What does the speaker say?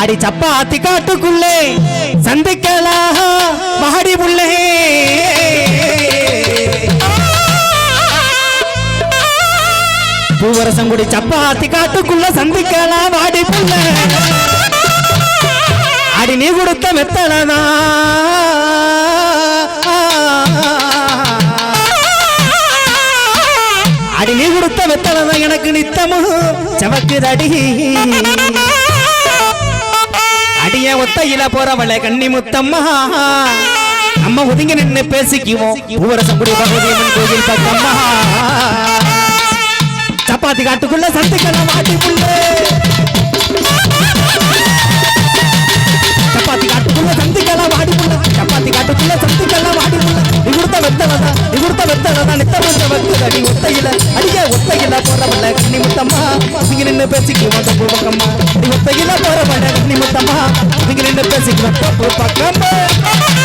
அடி சப்பாத்தி காட்டுக்குள்ளே சந்திக்கலாம் மாடி புள்ளே பூவரசங்குடி சப்பாத்தி காட்டுக்குள்ள சந்திக்கலாம் வாடி புள்ள அடி நீ கொடுத்த மெத்தலதா அடி நீ கொடுத்த மெத்தலதா எனக்கு நித்தமும் சமக்குதடி அடிய ஒத்தையில போறவளை கண்ணி முத்தம்மா நம்ம ஒதுங்கி நின்று பேசிக்குவோம் பூவரசங்குடி பகவதியம்மன் கோயில் பக்கம்மா சப்பாத்தி காட்டுக்குள்ள சந்திக்கலாம் வாடி புள்ள சப்பாத்தி காட்டுக்குள்ள சந்திக்கலாம் வாடி புள்ள சப்பாத்தி காட்டுக்குள்ள சந்திக்கலாம் வாடி புள்ள இகுடுத்த வெத்தலதா நித்தமஞ்ச வக்குதடி ஒத்தையில அடிய ஒத்தையில போறவள கண்ணி முத்தம்மா இங்க நின்று பேசிக்குவோம் தப்பு பக்கம்மா ஒத்தையில போறவள கண்ணி முத்தம்மா இங்க நின்று பேசிக்குவோம் தப்பு பக்கம்மா